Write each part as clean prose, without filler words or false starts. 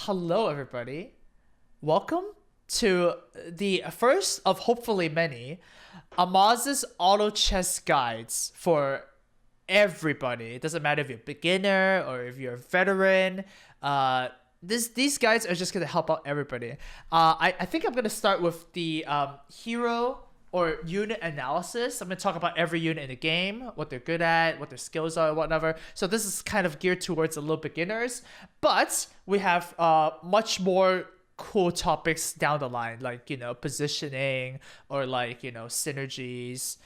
Hello, everybody. Welcome to the first of hopefully many Amaz's auto chess guides for everybody. It doesn't matter if you're a beginner or if you're a veteran. These guides are just gonna help out everybody. I think I'm gonna start with the hero or unit analysis. I'm gonna talk about every unit in the game, what they're good at, what their skills are, whatever. So this is kind of geared towards a little beginners, but we have much more cool topics down the line, like positioning or like synergies.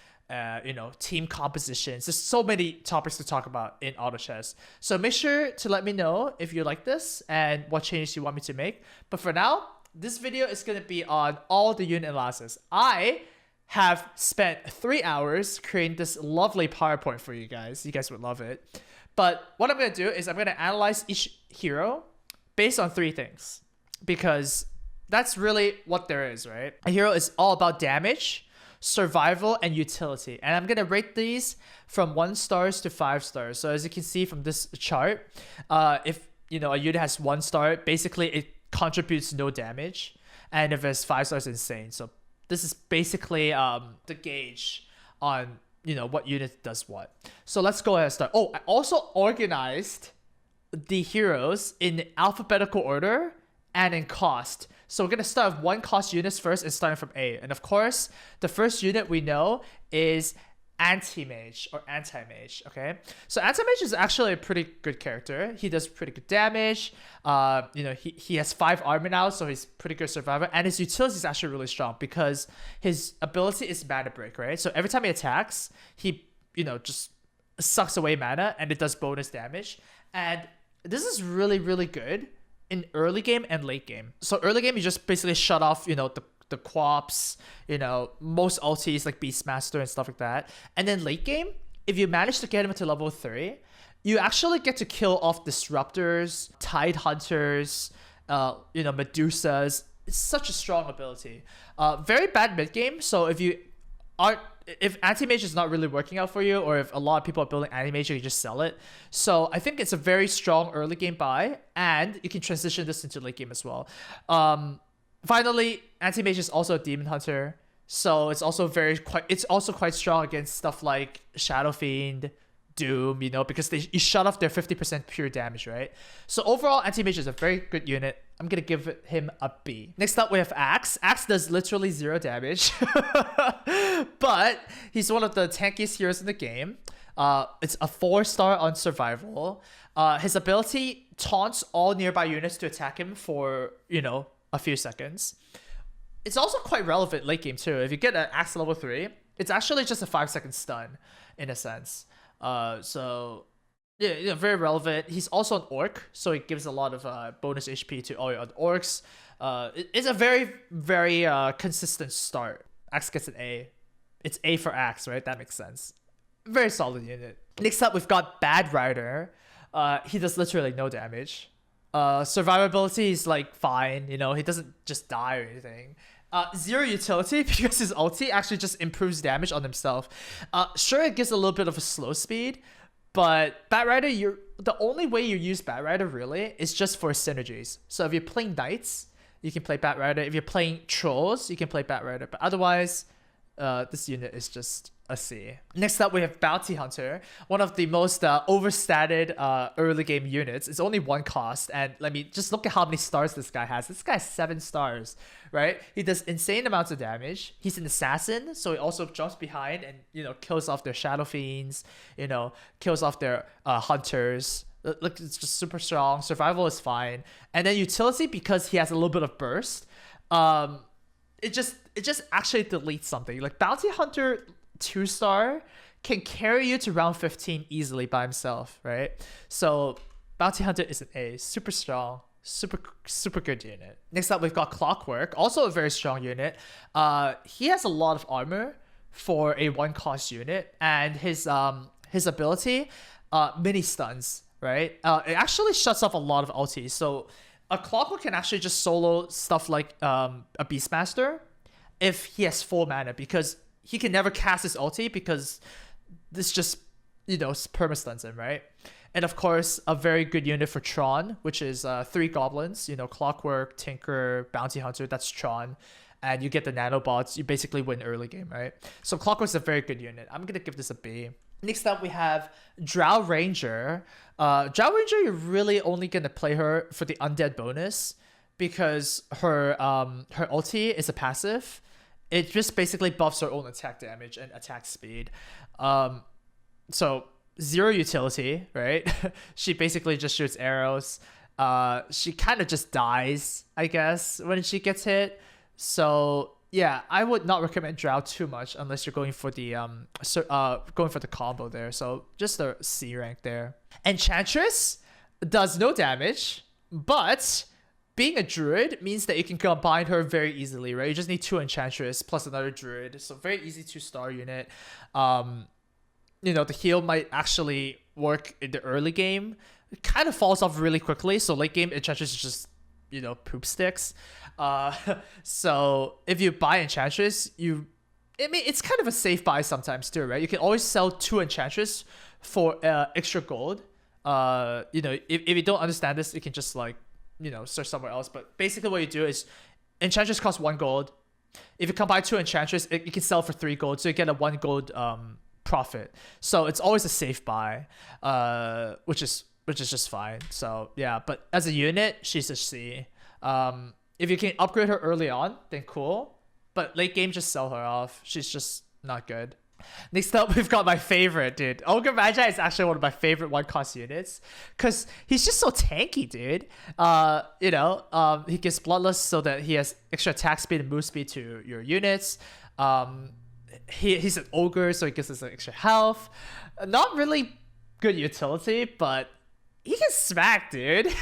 Team compositions. There's so many topics to talk about in auto chess. So make sure to let me know if you like this and what changes you want me to make. But for now, this video is going to be on all the unit analysis. I have spent 3 hours creating this lovely PowerPoint for you guys. You guys would love it. But what I'm going to do is I'm going to analyze each hero based on 3 things. Because that's really what there is, right? A hero is all about damage, survival, and utility. And I'm going to rate these from 1 stars to 5 stars. So as you can see from this chart, if a unit has 1 star, basically it contributes no damage. And if it's 5 stars, insane. So this is basically the gauge on what unit does what. So let's go ahead and start. Oh, I also organized the heroes in alphabetical order and in cost. So we're going to start with 1 cost units first and starting from A. And of course, the first unit we know is Antimage or Antimage, okay? So Antimage is actually a pretty good character. He does pretty good damage. He has 5 armor now, so he's pretty good survivor. And his utility is actually really strong because his ability is mana break, right? So every time he attacks, he, just sucks away mana and it does bonus damage. And this is really, really good in early game and late game. So early game, you just basically shut off, the quaps, most ultis like Beastmaster and stuff like that. And then late game, if you manage to get him to level 3, you actually get to kill off Disruptors, Tide Hunters, Medusas. It's such a strong ability. Very bad mid game. So if Antimage is not really working out for you, or if a lot of people are building Antimage, you just sell it. So I think it's a very strong early game buy, and you can transition this into late game as well. Finally, Antimage is also a Demon Hunter, so it's also quite strong against stuff like Shadow Fiend, Doom, because you shut off their 50% pure damage, right? So overall, Antimage is a very good unit. I'm gonna give him a B. Next up, we have Axe. Axe does literally 0 damage, but he's one of the tankiest heroes in the game. It's a 4-star on survival. His ability taunts all nearby units to attack him for, a few seconds. It's also quite relevant late game too. If you get an Axe level 3, it's actually just a 5-second stun in a sense. So yeah, very relevant. He's also an orc, so it gives a lot of bonus HP to all your other orcs. It's a very, very consistent start. Axe gets an A. It's A for Axe, right? That makes sense. Very solid unit. Next up, we've got Batrider. He does literally no damage. Survivability is like fine, he doesn't just die or anything. 0 utility because his ulti actually just improves damage on himself. Sure, it gives a little bit of a slow speed, but Batrider, the only way you use Batrider really is just for synergies. So if you're playing Knights, you can play Batrider. If you're playing Trolls, you can play Batrider. But otherwise, this unit is just a C. Next up, we have Bounty Hunter, one of the most overstated early game units. It's only 1 cost, and let me just look at how many stars this guy has. This guy has 7 stars, right? He does insane amounts of damage. He's an assassin, so he also jumps behind and kills off their Shadow Fiends, kills off their hunters. Look, it's just super strong. Survival is fine, and then utility, because he has a little bit of burst. It just actually deletes something. Like Bounty Hunter 2-star can carry you to round 15 easily by himself, right? So Bounty Hunter is an A, super strong, super good unit. Next up, we've got Clockwerk, also a very strong unit. He has a lot of armor for a 1-cost unit, and his ability, mini stuns, right? It actually shuts off a lot of ultis. So a Clockwerk can actually just solo stuff like a Beastmaster if he has full mana, because he can never cast his ulti because this just, perma-stuns him, right? And of course, a very good unit for Tron, which is 3 goblins, you know, Clockwerk, Tinker, Bounty Hunter, that's Tron. And you get the nanobots, you basically win early game, right? So Clockwerk's a very good unit. I'm going to give this a B. Next up, we have Drow Ranger. Drow Ranger, you're really only going to play her for the undead bonus because her ulti is a passive. It just basically buffs her own attack damage and attack speed. So 0 utility, right? She basically just shoots arrows. She kind of just dies, I guess, when she gets hit. So yeah, I would not recommend Drow too much unless you're going for the combo there. So just a C rank there. Enchantress does no damage, but being a druid means that you can combine her very easily, right? You just need 2 Enchantress plus another druid. So very easy 2-star unit. You know, the heal might actually work in the early game. It kind of falls off really quickly. So late game, Enchantress is just, you know, poop sticks. So if you buy Enchantress, it's kind of a safe buy sometimes too, right? You can always sell 2 Enchantress for extra gold. You know, if you don't understand this, you can just like, you know, search somewhere else. But basically what you do is Enchantress costs 1 gold. If you combine 2 Enchantress, you can sell for 3 gold. So you get a 1 gold profit. So it's always a safe buy, which is just fine. So yeah, but as a unit, she's a C. If you can upgrade her early on, then cool. But late game, just sell her off. She's just not good. Next up, we've got my favorite, dude. Ogre Magi is actually one of my favorite 1-cost units because he's just so tanky, dude. You know, he gives Bloodlust so that he has extra attack speed and move speed to your units. He's an ogre, so he gives us extra health. Not really good utility, but he can smack, dude.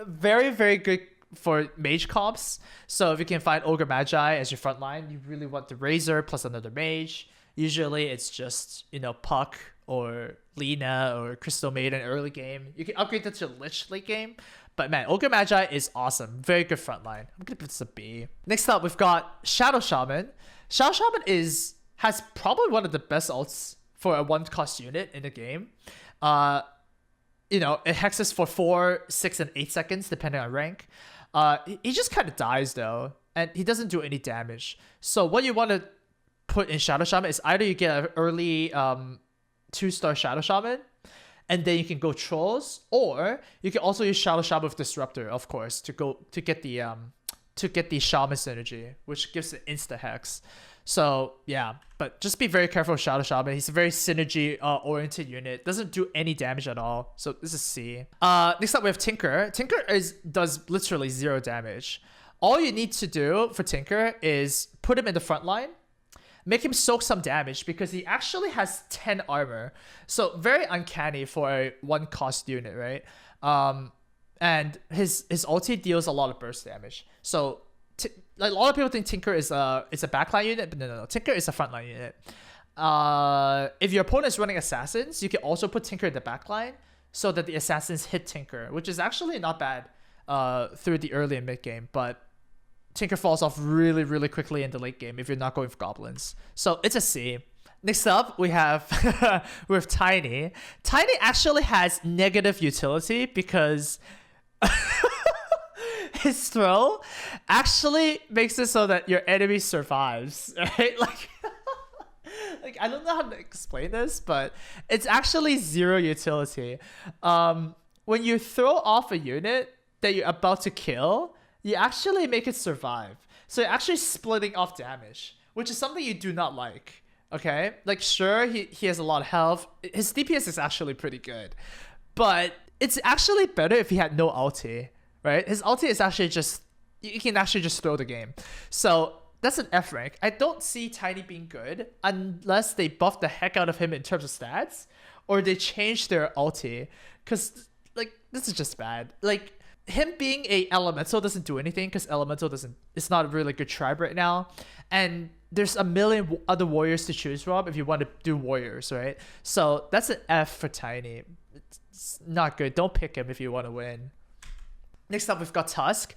Very, very good for mage comps. So if you can find Ogre Magi as your front line, you really want the Razor plus another mage. Usually it's just, you know, Puck or Lina or Crystal Maiden early game. You can upgrade that to Lich late game. But man, Ogre Magi is awesome. Very good front line. I'm going to put this a B. Next up, we've got Shadow Shaman. Shadow Shaman has probably one of the best ults for a 1-cost unit in the game. You know, it hexes for 4, 6, and 8 seconds, depending on rank. He just kind of dies, though, and he doesn't do any damage. So what you want to put in Shadow Shaman is either you get an early 2-star Shadow Shaman, and then you can go Trolls, or you can also use Shadow Shaman with Disruptor, of course, to get the Shaman synergy, which gives it insta hex. So yeah, but just be very careful with Shadow Shaman. He's a very synergy oriented unit. Doesn't do any damage at all. So this is C. Next up we have Tinker. Tinker does literally 0 damage. All you need to do for Tinker is put him in the front line, make him soak some damage because he actually has 10 armor. So very uncanny for a 1-cost unit, right? And his ulti deals a lot of burst damage. So like a lot of people think Tinker is a backline unit, but no. Tinker is a frontline unit. If your opponent is running assassins, you can also put Tinker in the backline so that the assassins hit Tinker, which is actually not bad through the early and mid game. But Tinker falls off really, really quickly in the late game if you're not going for goblins. So it's a C. Next up, we have Tiny. Tiny actually has negative utility because his throw actually makes it so that your enemy survives, right? Like I don't know how to explain this, but it's actually 0 utility. When you throw off a unit that you're about to kill, you actually make it survive. So you're actually splitting off damage, which is something you do not like. Okay, like sure, he has a lot of health. His DPS is actually pretty good, but it's actually better if he had no ulti. Right? His ulti is actually just, you can actually just throw the game. So that's an F rank. I don't see Tiny being good unless they buff the heck out of him in terms of stats or they change their ulti. Because, like, this is just bad. Like, him being a elemental doesn't do anything because elemental it's not a really good tribe right now. And there's a million other warriors to choose from if you want to do warriors, right? So that's an F for Tiny. It's not good. Don't pick him if you want to win. Next up, we've got Tusk.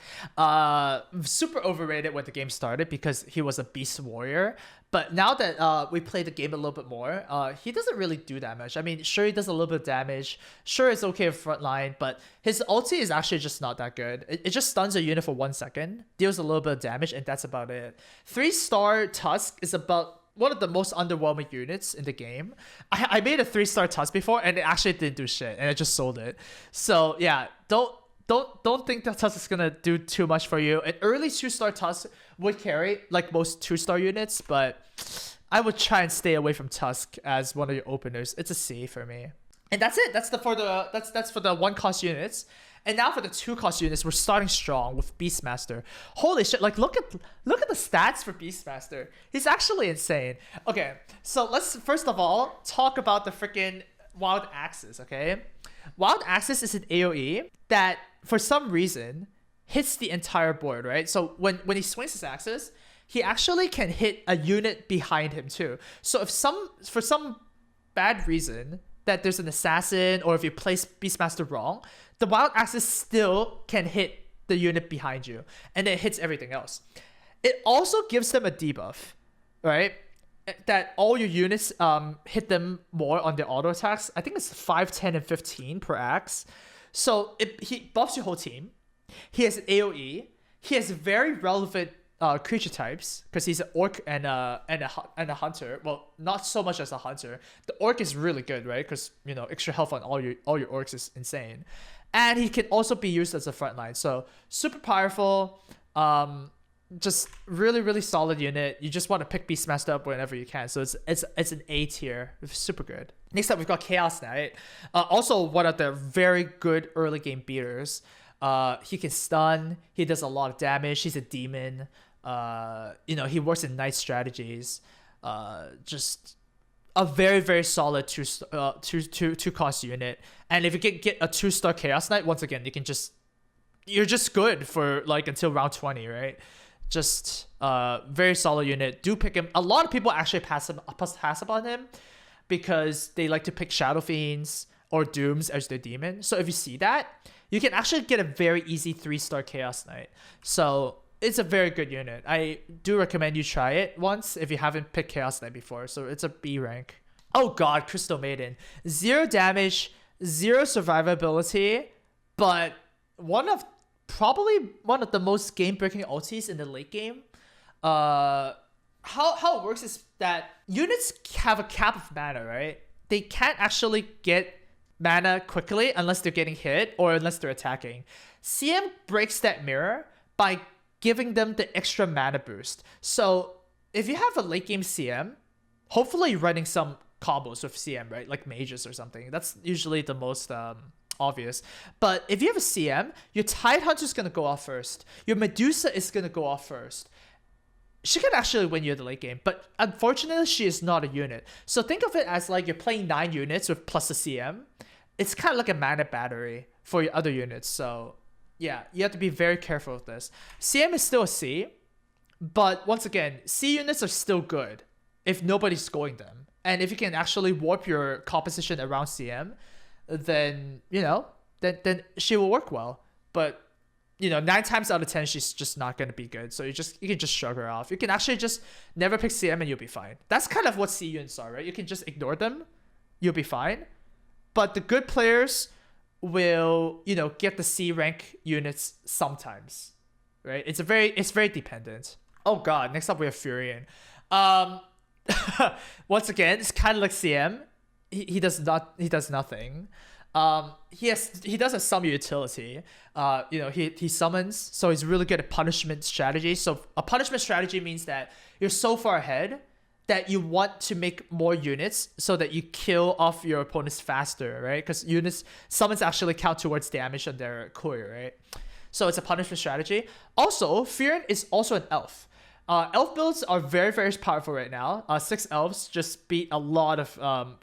Super overrated when the game started because he was a beast warrior. But now that we play the game a little bit more, he doesn't really do that much. I mean, sure, he does a little bit of damage. Sure, it's okay with frontline, but his ulti is actually just not that good. It just stuns a unit for 1 second, deals a little bit of damage, and that's about it. 3-star Tusk is about one of the most underwhelming units in the game. I made a 3-star Tusk before, and it actually didn't do shit, and I just sold it. So yeah, don't think that Tusk is gonna do too much for you. An early 2-star Tusk would carry like most 2-star units, but I would try and stay away from Tusk as one of your openers. It's a C for me. And that's it. That's for the 1-cost units. And now for the 2-cost units, we're starting strong with Beastmaster. Holy shit! Like look at the stats for Beastmaster. He's actually insane. Okay, so let's first of all talk about the freaking Wild Axis. Okay, Wild Axis is an AOE that for some reason hits the entire board, right? So when he swings his axis, he actually can hit a unit behind him too. So if for some bad reason that there's an assassin, or if you place Beastmaster wrong, the Wild Axis still can hit the unit behind you, and it hits everything else. It also gives them a debuff, right? That all your units hit them more on their auto attacks. I think it's 5, 10, and 15 per axe. So he buffs your whole team. He has an AOE. He has very relevant creature types because he's an orc and a hunter. Well, not so much as a hunter. The orc is really good, right? Because extra health on all your orcs is insane, and he can also be used as a frontline. So super powerful. Just really, really solid unit. You just want to pick Beastmaster up whenever you can. So it's an A tier. It's super good. Next up, we've got Chaos Knight. Also one of the very good early game beaters. He can stun. He does a lot of damage. He's a demon. He works in night strategies. Just a very, very solid two cost unit. And if you get a 2-star Chaos Knight, once again, you're just good for like until round 20, right? Just very solid unit. Do pick him. A lot of people actually pass up on him because they like to pick Shadow Fiends or Dooms as their demon. So if you see that, you can actually get a very easy 3-star Chaos Knight. So it's a very good unit. I do recommend you try it once if you haven't picked Chaos Knight before. So it's a B rank. Oh god, Crystal Maiden. 0 damage, 0 survivability, but probably one of the most game-breaking ultis in the late game. How it works is that units have a cap of mana, right? They can't actually get mana quickly unless they're getting hit or unless they're attacking. CM breaks that mirror by giving them the extra mana boost. So if you have a late game CM, hopefully you're running some combos with CM, right? Like mages or something. That's usually the most obvious. But if you have a CM, your Tidehunter is going to go off first. Your Medusa is going to go off first. She can actually win you the late game, but unfortunately, she is not a unit. So think of it as like you're playing 9 units with plus a CM. It's kind of like a mana battery for your other units. So yeah, you have to be very careful with this. CM is still a C, but once again, C units are still good if nobody's scoring them. And if you can actually warp your composition around CM, then then she will work well. But 9 times out of 10 she's just not going to be good, so you can just shrug her off. You can actually just never pick CM and you'll be fine. That's kind of what C units are, right? You can just ignore them, you'll be fine. But the good players will get the C rank units sometimes, right? It's very dependent. Oh god, next up we have Furion. Once again, it's kind of like CM. He does nothing. He does have some utility. He summons, so he's really good at punishment strategy. So a punishment strategy means that you're so far ahead that you want to make more units so that you kill off your opponents faster, right? Because summons actually count towards damage on their courier, right? So it's a punishment strategy. Also, Furion is also an elf. Elf builds are very, very powerful right now. 6 elves just beat a lot of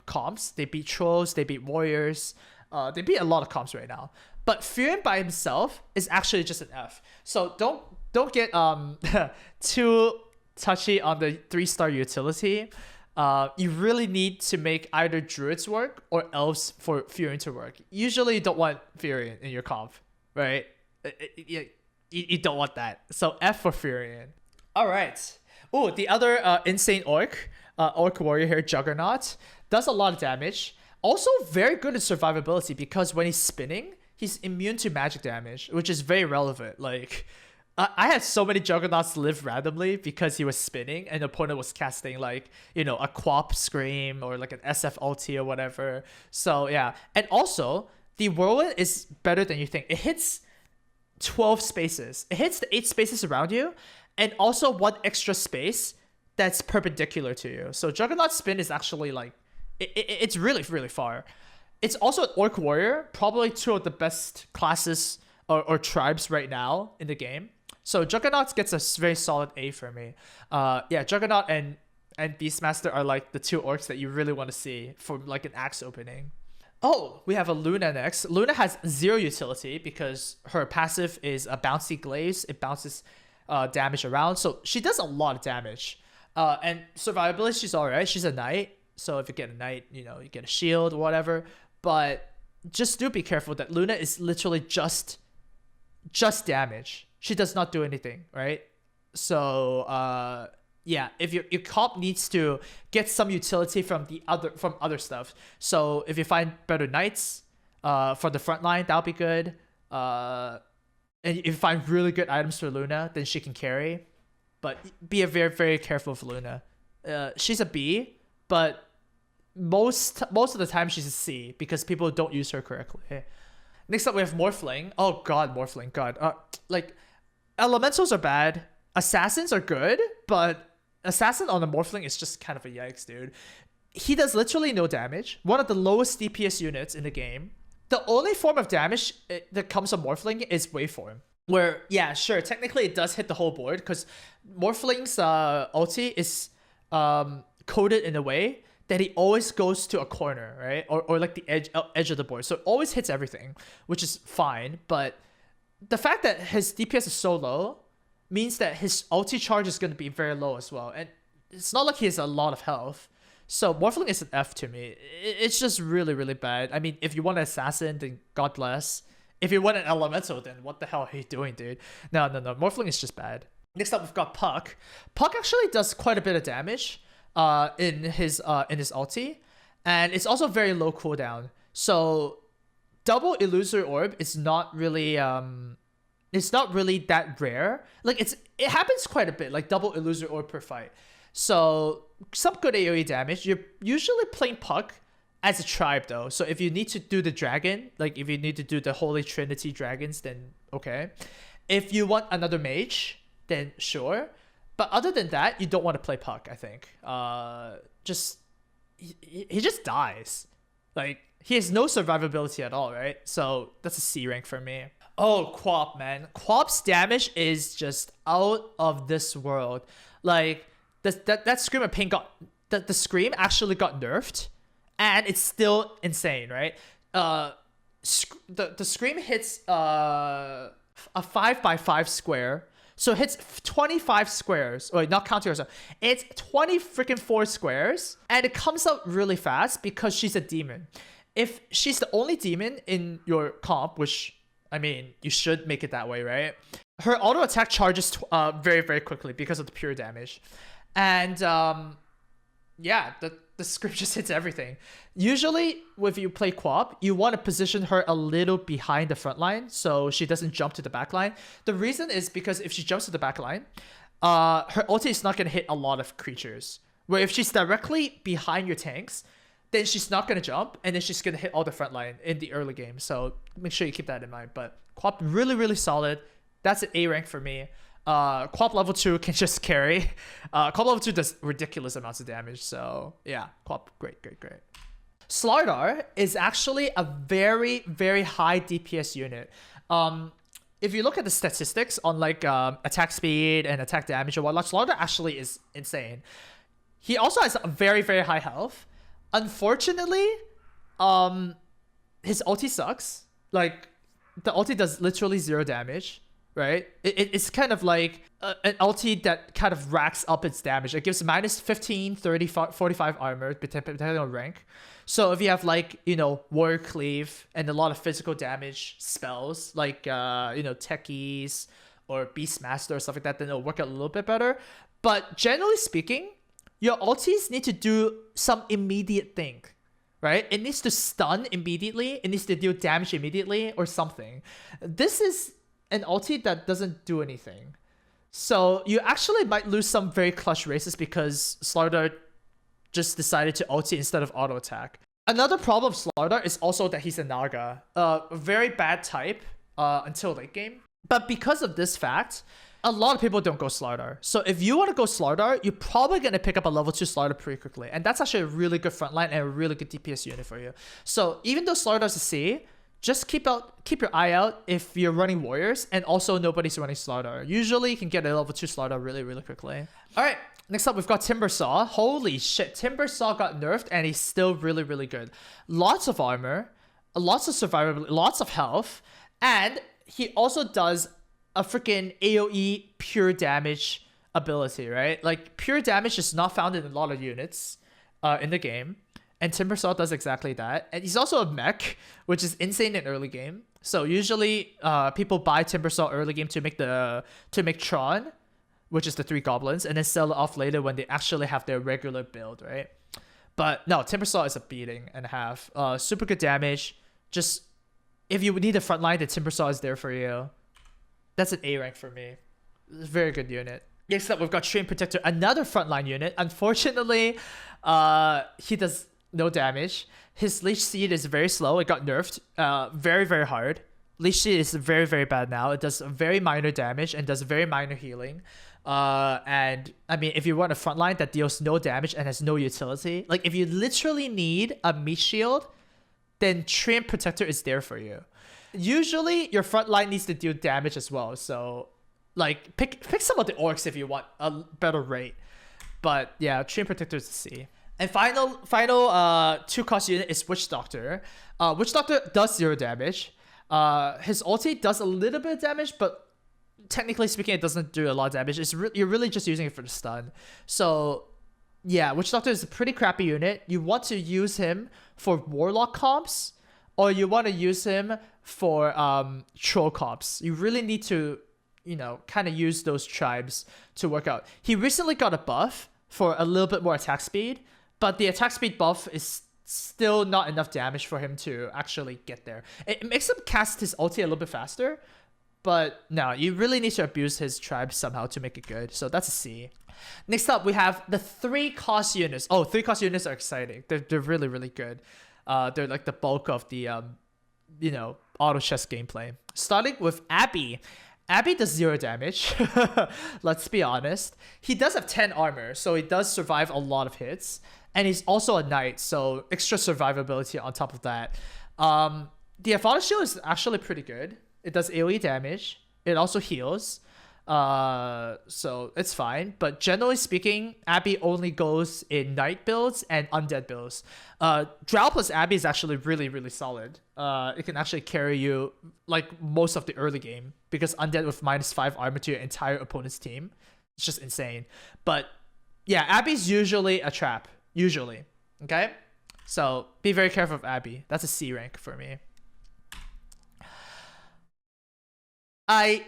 comps. They beat trolls, they beat warriors. They beat a lot of comps right now. But Furion by himself is actually just an F. So don't get too touchy on the 3-star utility. You really need to make either druids work or elves for Furion to work. Usually you don't want Furion in your comp, right? You don't want that. So F for Furion. All right. Oh, the other insane orc warrior here, Juggernaut, does a lot of damage. Also very good at survivability because when he's spinning, he's immune to magic damage, which is very relevant. Like, I had so many Juggernauts live randomly because he was spinning and the opponent was casting like, you know, a Quap Scream or like an SF ulti or whatever. So yeah. And also, the Whirlwind is better than you think. It hits 12 spaces. It hits the 8 spaces around you and also 1 extra space that's perpendicular to you. So Juggernaut spin is actually like, it's really, really far. It's also an Orc Warrior, probably 2 of the best classes or tribes right now in the game. So Juggernaut gets a very solid A for me. Yeah, Juggernaut and Beastmaster are like the 2 orcs that you really want to see for like an axe opening. Oh, we have a Lina next. Lina has 0 utility because her passive is a bouncy glaze. It bounces damage around. So she does a lot of damage. And survivability, she's alright. She's a knight. So if you get a knight, you know, you get a shield or whatever. But just do be careful that Lina is literally just damage. She does not do anything, right? So yeah, if your comp needs to get some utility from other stuff. So if you find better knights for the front line, that'll be good. And if you find really good items for Luna, then she can carry. But be very, very careful of Luna. She's a B, but most of the time she's a C because people don't use her correctly. Next up we have Morphling. Oh god, Morphling, god. Like elementals are bad. Assassins are good, but assassin on the Morphling is just kind of a yikes, dude. He does literally no damage. One of the lowest DPS units in the game. The only form of damage that comes from Morphling is waveform. Where, yeah, sure, technically it does hit the whole board because Morphling's ulti is coded in a way that he always goes to a corner, right? Or like the edge of the board. So it always hits everything, which is fine. But the fact that his DPS is so low means that his ulti charge is going to be very low as well. And it's not like he has a lot of health. So Morphling is an F to me. It's just really, really bad. I mean, if you want an assassin, then God bless. If you want an elemental, then what the hell are you doing, dude? No. Morphling is just bad. Next up, we've got Puck. Puck actually does quite a bit of damage in his ulti. And it's also very low cooldown. So double Illusory Orb is not really it's not really that rare. Like it happens quite a bit, like double Illusory Orb per fight. So some good AoE damage. You're usually playing Puck as a tribe though. So if you need to do the dragon, like if you need to do the Holy Trinity dragons, then okay. If you want another mage, then sure. But other than that, you don't want to play Puck, I think. He just dies. Like, he has no survivability at all, right? So that's a C rank for me. Oh, Quap, man. Quap's damage is just out of this world. Like, that Scream of Pain got... The Scream actually got nerfed. And it's still insane, right? The Scream hits a 5x5 square. So it hits 25 squares. Wait, not counting herself. It's 20 freaking 4 squares. And it comes out really fast because she's a demon. If she's the only demon in your comp, which, I mean, you should make it that way, right? Her auto attack charges very, very quickly because of the pure damage. And yeah, the script just hits everything. Usually, if you play Quap, you want to position her a little behind the front line so she doesn't jump to the back line. The reason is because if she jumps to the back line, her ulti is not going to hit a lot of creatures. Where if she's directly behind your tanks, then she's not going to jump, and then she's going to hit all the front line in the early game. So make sure you keep that in mind. But Quap, really, really solid. That's an A rank for me. Quap level 2 can just carry. Quap level 2 does ridiculous amounts of damage. So yeah, Quap, great. Slardar is actually a very, very high DPS unit. If you look at the statistics on like attack speed and attack damage and whatnot, Slardar actually is insane. He also has a very, very high health. Unfortunately, his ulti sucks. Like, the ulti does literally 0 damage, right? It's kind of like an ulti that kind of racks up its damage. It gives minus 15, 30, 45 armor, depending on rank. So if you have like, you know, Warrior Cleave and a lot of physical damage spells, like, you know, Techies or Beastmaster or stuff like that, then it'll work out a little bit better. But generally speaking, your ultis need to do some immediate thing, right? It needs to stun immediately. It needs to deal damage immediately or something. This is an ulti that doesn't do anything. So you actually might lose some very clutch races because Slardar just decided to ulti instead of auto attack. Another problem of Slardar is also that he's a Naga. A very bad type until late game. But because of this fact, a lot of people don't go Slardar. So if you want to go Slardar, you're probably going to pick up a level 2 Slardar pretty quickly. And that's actually a really good frontline and a really good DPS unit for you. So even though Slardar's a C, just keep your eye out if you're running warriors, and also nobody's running Slardar. Usually you can get a level 2 Slardar really, really quickly. Alright, next up we've got Timbersaw. Holy shit, Timbersaw got nerfed and he's still really, really good. Lots of armor, lots of survivability, lots of health, and he also does a freaking AoE pure damage ability, right? Like, pure damage is not found in a lot of units in the game. And Timbersaw does exactly that. And he's also a mech, which is insane in early game. So usually people buy Timbersaw early game to make Tron, which is the 3 goblins, and then sell it off later when they actually have their regular build, right? But no, Timbersaw is a beating and a half. Super good damage. Just, if you need a front line, the Timbersaw is there for you. That's an A rank for me. Very good unit. Next up, we've got Treant Protector, another frontline unit. Unfortunately, he does no damage. His Leech Seed is very slow. It got nerfed very, very hard. Leech Seed is very, very bad now. It does very minor damage and does very minor healing. And I mean, if you want a frontline that deals no damage and has no utility, like if you literally need a meat shield, then Treant Protector is there for you. Usually, your front line needs to deal damage as well. So, like, pick some of the orcs if you want a better rate. But yeah, Treant Protector is a C. And final 2-cost unit is Witch Doctor. Witch Doctor does 0 damage. His ulti does a little bit of damage, but technically speaking, it doesn't do a lot of damage. You're really just using it for the stun. So yeah, Witch Doctor is a pretty crappy unit. You want to use him for Warlock comps, or you want to use him for Troll comps. You really need to, you know, kind of use those tribes to work out. He recently got a buff for a little bit more attack speed, but the attack speed buff is still not enough damage for him to actually get there. It makes him cast his ulti a little bit faster, but no, you really need to abuse his tribe somehow to make it good. So that's a C. Next up, we have the 3-cost units. Oh, 3-cost units are exciting. They're really, really good. They're like the bulk of the, you know, auto chess gameplay. Starting with Abby. Abby does 0 damage. Let's be honest. He does have 10 armor, so he does survive a lot of hits. And he's also a knight, so extra survivability on top of that. The Avada Shield is actually pretty good. It does AoE damage. It also heals. So it's fine. But generally speaking, Abby only goes in knight builds and undead builds. Drow plus Abby is actually really, really solid. It can actually carry you like most of the early game, because undead with -5 armor to your entire opponent's team, it's just insane. But yeah, Abby's usually a trap. Usually. Okay? So be very careful of Abby. That's a C rank for me. A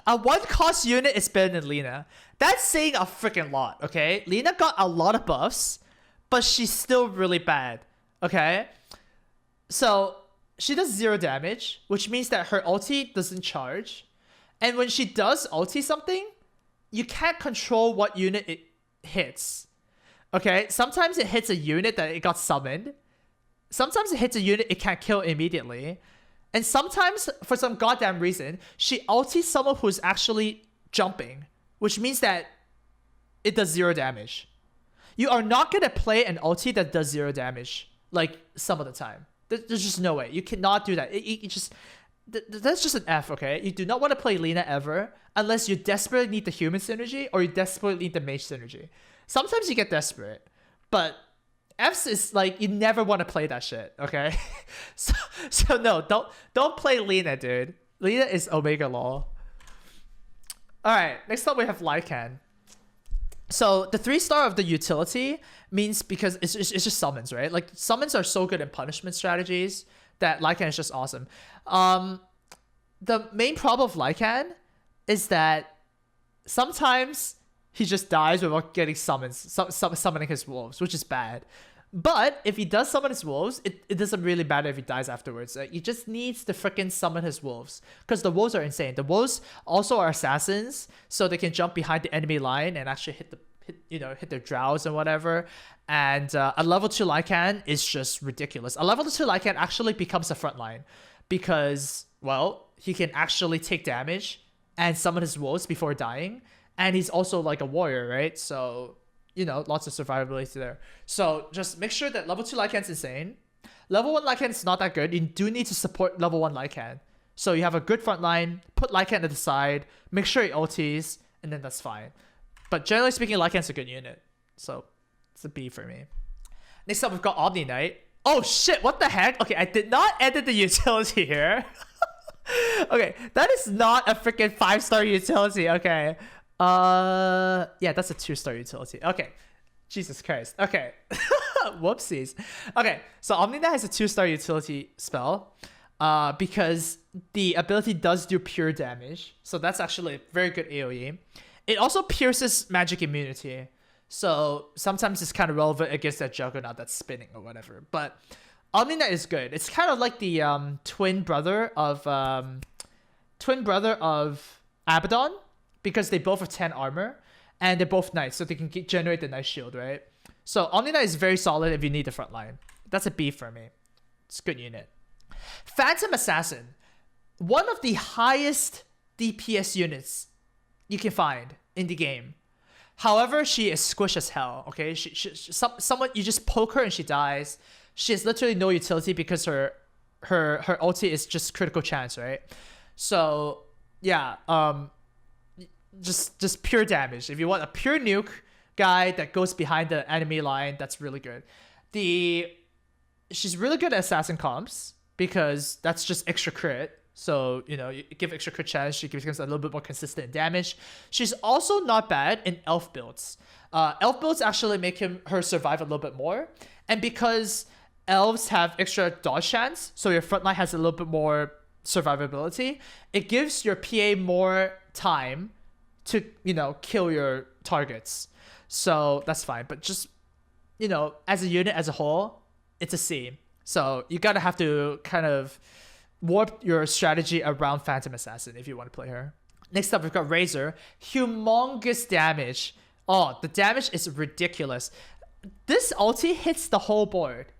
1-cost unit is better than Lina. That's saying a freaking lot, okay? Lina got a lot of buffs, but she's still really bad, okay? So she does 0 damage, which means that her ulti doesn't charge. And when she does ulti something, you can't control what unit it hits, okay? Sometimes it hits a unit that it got summoned. Sometimes it hits a unit it can't kill immediately. And sometimes, for some goddamn reason, she ultis someone who's actually jumping, which means that it does 0 damage. You are not going to play an ulti that does 0 damage, like, some of the time. There's just no way. You cannot do that. That's just an F, okay? You do not want to play Lina ever, unless you desperately need the human synergy, or you desperately need the mage synergy. Sometimes you get desperate, but F's is like, you never want to play that shit, okay? so no, don't play Lina, dude. Lina is Omega Law. Alright, next up we have Lycan. So the 3-star of the utility means, because it's just summons, right? Like, summons are so good in punishment strategies that Lycan is just awesome. The main problem of Lycan is that sometimes he just dies without getting summoning his wolves, which is bad. But if he does summon his wolves, it doesn't really matter if he dies afterwards. He just needs to freaking summon his wolves, because the wolves are insane. The wolves also are assassins, so they can jump behind the enemy line and actually hit their drows and whatever. And a level 2 Lycan is just ridiculous. A level 2 Lycan actually becomes a frontline because, well, he can actually take damage and summon his wolves before dying. And he's also like a warrior, right? So, lots of survivability there. So just make sure that level 2 Lycan's insane. Level 1 Lycan is not that good. You do need to support level 1 Lycan. So you have a good front line, put Lycan at the side, make sure he ultis, and then that's fine. But generally speaking, Lycan's a good unit. So it's a B for me. Next up, we've got Omniknight. Oh shit, what the heck? Okay, I did not edit the utility here. Okay, that is not a freaking 5-star utility. Okay. Yeah, that's a 2-star utility. Okay. Jesus Christ. Okay. Whoopsies. Okay, so Omniknight has a 2-star utility spell. Because the ability does do pure damage. So that's actually a very good AoE. It also pierces magic immunity. So sometimes it's kind of relevant against that Juggernaut that's spinning or whatever. But Omniknight is good. It's kind of like the twin brother of Abbadon, because they both have 10 armor and they're both knights, so they can generate the knight shield, right? So Omniknight is very solid if you need the front line. That's a B for me. It's a good unit. Phantom Assassin, one of the highest DPS units you can find in the game. However, she is squish as hell, okay? Someone, you just poke her and she dies. She has literally no utility because her ulti is just critical chance, right? So yeah, just pure damage. If you want a pure nuke guy that goes behind the enemy line, that's really good. She's really good at assassin comps because that's just extra crit. So, you give extra crit chance, she becomes a little bit more consistent in damage. She's also not bad in elf builds. Elf builds actually make her survive a little bit more. And because elves have extra dodge chance, so your frontline has a little bit more survivability, it gives your PA more time to, kill your targets. So that's fine. But just, as a unit as a whole, it's a C. So you gotta have to kind of warp your strategy around Phantom Assassin if you want to play her. Next up, we've got Razor. Humongous damage. Oh, the damage is ridiculous. This ulti hits the whole board.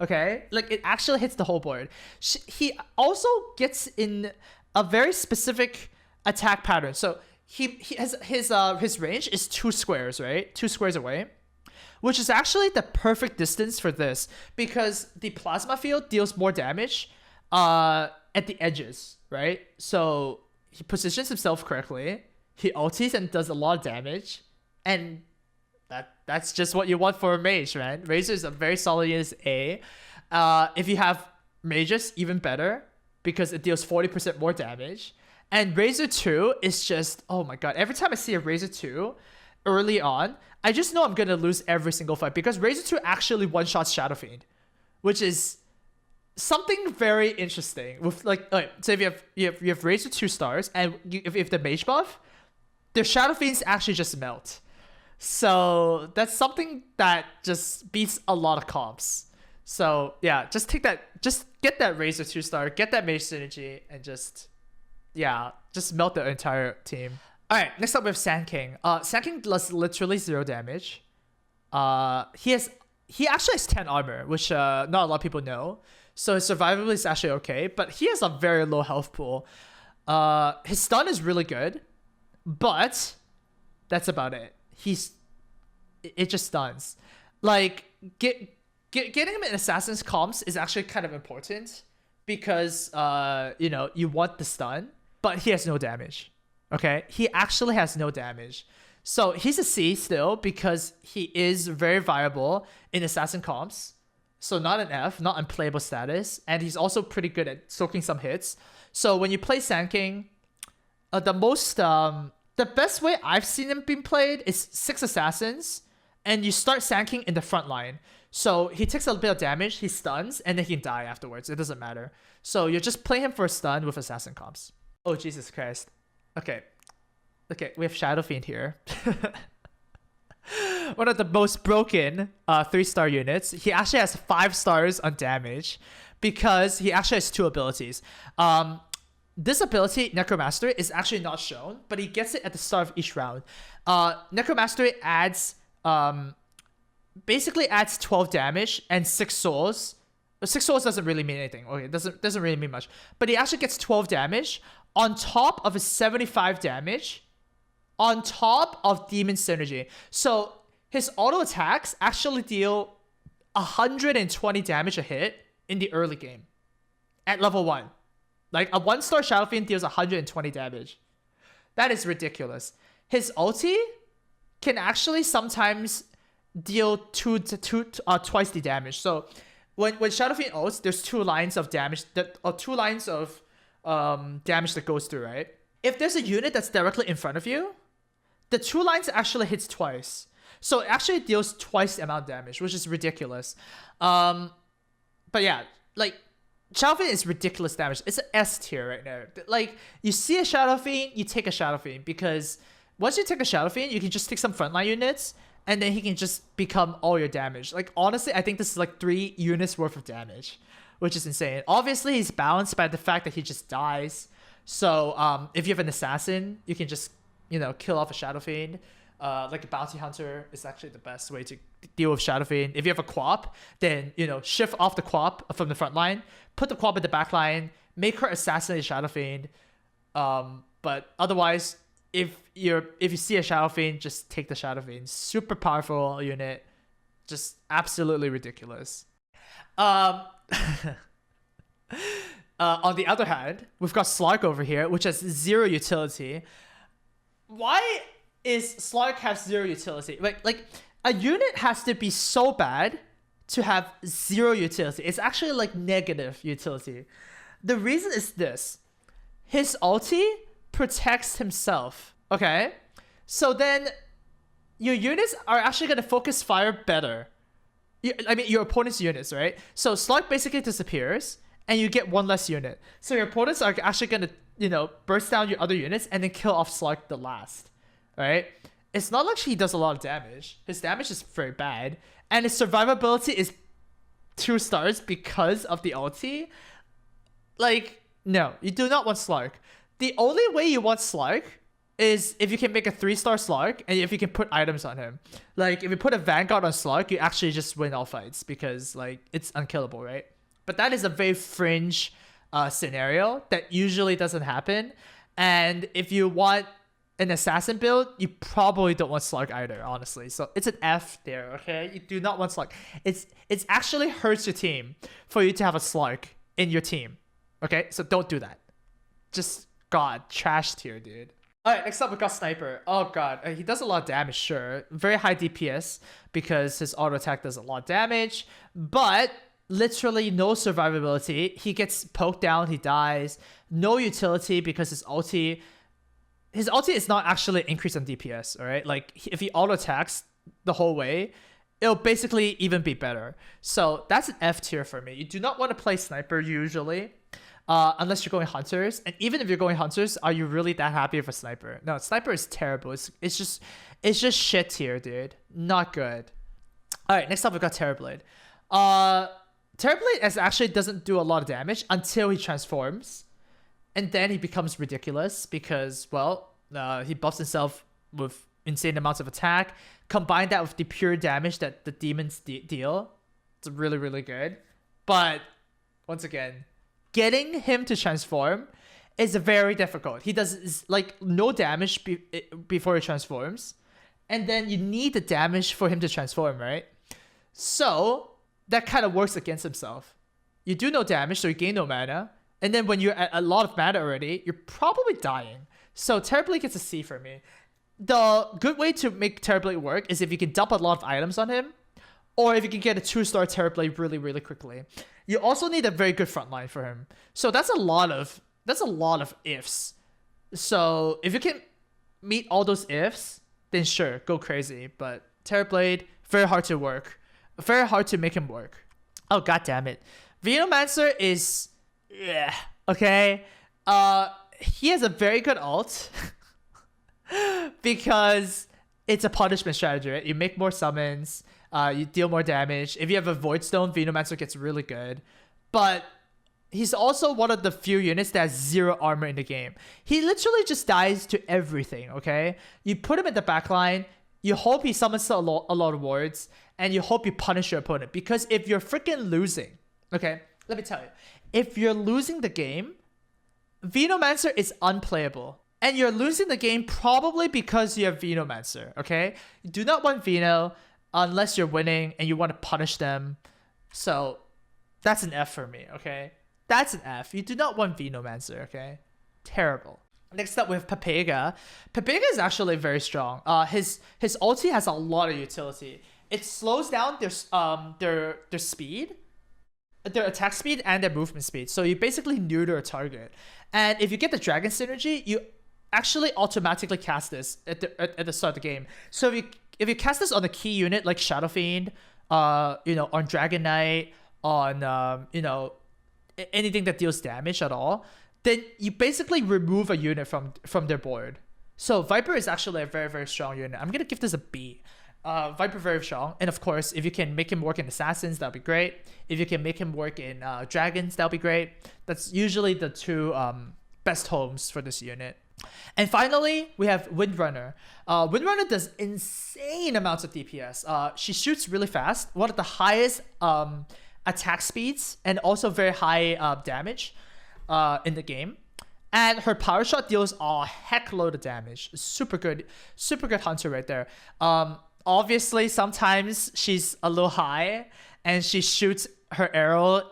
Okay? Like, it actually hits the whole board. He also gets in a very specific attack pattern. So he has his range is 2 squares, right? 2 squares away, which is actually the perfect distance for this because the plasma field deals more damage at the edges, right? So he positions himself correctly, he ultis and does a lot of damage, and that's just what you want for a mage, man. Razor is a very solid unit A. If you have mages, even better, because it deals 40% more damage. And Razor 2 is just, oh my god, every time I see a Razor 2 early on, I just know I'm gonna lose every single fight because Razor 2 actually one-shots Shadow Fiend, which is something very interesting. With so if you have Razor 2 stars, and if the mage buff, their Shadow Fiends actually just melt. So that's something that just beats a lot of comps. So yeah, just get that Razor 2 star, get that mage synergy, and just melt the entire team. Alright, next up we have Sand King. Sand King does literally 0 damage. He actually has 10 armor, which not a lot of people know. So his survivability is actually okay, but he has a very low health pool. His stun is really good, but that's about it. It just stuns. Like, getting him in Assassin's comps is actually kind of important because, you want the stun, but he has no damage. Okay? He actually has no damage. So he's a C still because he is very viable in assassin comps. So not an F, not unplayable status. And he's also pretty good at soaking some hits. So when you play Sand King, the best way I've seen him being played is 6 assassins, and you start Sand King in the front line. So he takes a bit of damage, he stuns, and then he can die afterwards. It doesn't matter. So you just play him for a stun with assassin comps. Oh, Jesus Christ. Okay, we have Shadow Fiend here. One of the most broken 3-star units. He actually has 5 stars on damage because he actually has 2 abilities. This ability, Necromaster, is actually not shown, but he gets it at the start of each round. Necromaster adds, basically adds 12 damage and 6 souls. 6 souls doesn't really mean anything. Okay, it doesn't really mean much. But he actually gets 12 damage on top of his 75 damage on top of Demon Synergy. So his auto attacks actually deal 120 damage a hit in the early game at level 1. Like, a 1-star Shadow Fiend deals 120 damage. That is ridiculous. His ulti can actually sometimes deal twice the damage. So when Shadow Fiend ults, there's 2 lines of damage damage that goes through, right? If there's a unit that's directly in front of you, the 2 lines actually hits twice. So it actually deals twice the amount of damage, which is ridiculous. But yeah, like, Shadow Fiend is ridiculous damage. It's an S tier right now. Like, you see a Shadow Fiend, you take a Shadow Fiend, because once you take a Shadow Fiend, you can just take some frontline units, and then he can just become all your damage. Like, honestly, I think this is like 3 units worth of damage, which is insane. Obviously, he's balanced by the fact that he just dies. So if you have an assassin, you can just, kill off a Shadow Fiend. Like a bounty hunter is actually the best way to deal with Shadow Fiend. If you have a Quap, then shift off the Quap from the front line, put the Quap in the back line, make her assassinate Shadow Fiend. But otherwise, if you see a Shadow Fiend, just take the Shadow Fiend. Super powerful unit, just absolutely ridiculous. On the other hand, we've got Slark over here, which has 0 utility. Why is Slark have 0 utility? Like a unit has to be so bad to have 0 utility. It's actually like negative utility. The reason is this: his ulti protects himself. Okay, so then your units are actually gonna focus fire better. Your opponent's units, right? So Slark basically disappears, and you get 1 less unit. So your opponents are actually gonna burst down your other units and then kill off Slark the last. Right? It's not like he does a lot of damage. His damage is very bad. And his survivability is 2 stars because of the ulti. Like, no, you do not want Slark. The only way you want Slark is if you can make a 3-star Slark and if you can put items on him. Like, if you put a Vanguard on Slark, you actually just win all fights because, like, it's unkillable, right? But that is a very fringe scenario that usually doesn't happen. And if you want an assassin build, you probably don't want Slark either, honestly. So it's an F there, okay? You do not want Slark. It's actually hurts your team for you to have a Slark in your team, okay? So don't do that. Just, God, trash tier, dude. Alright, next up we got Sniper. Oh god, he does a lot of damage, sure. Very high DPS because his auto attack does a lot of damage, but literally no survivability. He gets poked down, he dies. No utility because his ulti is not actually an increase on DPS, alright? Like, if he auto attacks the whole way, it'll basically even be better. So that's an F tier for me. You do not want to play Sniper usually, unless you're going Hunters. And even if you're going Hunters, are you really that happy with a Sniper? No, Sniper is terrible. It's just shit tier, dude. Not good. Alright, next up we got Terrorblade. Terrorblade actually doesn't do a lot of damage until he transforms. And then he becomes ridiculous because, well, he buffs himself with insane amounts of attack. Combine that with the pure damage that the demons deal. It's really, really good. But, once again, getting him to transform is very difficult. He does, like, no damage before he transforms. And then you need the damage for him to transform, right? So, that kind of works against himself. You do no damage, so you gain no mana. And then when you're at a lot of mana already, you're probably dying. So Terrorblade gets a C for me. the good way to make Terrorblade work is if you can dump a lot of items on him, or if you can get a 2-star Terrorblade really, really quickly. You also need a very good front line for him. So that's a lot of ifs. So if you can meet all those ifs, then sure, go crazy. But Terrorblade, very hard to work. Very hard to make him work. Oh, god damn it. Venomancer is... yeah, okay? He has a very good ult. Because it's a punishment strategy, right? You make more summons, you deal more damage. If you have a Void Stone, Venomancer gets really good. But he's also one of the few units that has 0 armor in the game. He literally just dies to everything, okay? You put him in the backline, you hope he summons a lot of wards, and you hope you punish your opponent. Because if you're freaking losing, okay, let me tell you. If you're losing the game, Venomancer is unplayable. And you're losing the game probably because you have Venomancer, okay? You do not want Veno unless you're winning and you want to punish them. So that's an F for me, okay? That's an F. You do not want Venomancer, okay? Terrible. Next up, we have Pepega. Pepega is actually very strong. His ulti has a lot of utility. It slows down their speed, their attack speed, and their movement speed. So you basically neuter a target. And if you get the dragon synergy, you actually automatically cast this at the start of the game. So if you cast this on a key unit like Shadow Fiend, on Dragon Knight, on anything that deals damage at all, then you basically remove a unit from their board. So Viper is actually a very, very strong unit. I'm gonna give this a B. Viper very strong, and of course, if you can make him work in Assassins, that'll be great. If you can make him work in Dragons, that'll be great. That's usually the two best homes for this unit. And finally, we have Windrunner. Windrunner does insane amounts of DPS. She shoots really fast, one of the highest attack speeds, and also very high damage in the game. And her power shot deals a heck load of damage. Super good hunter right there. Obviously, sometimes she's a little high, and she shoots her arrow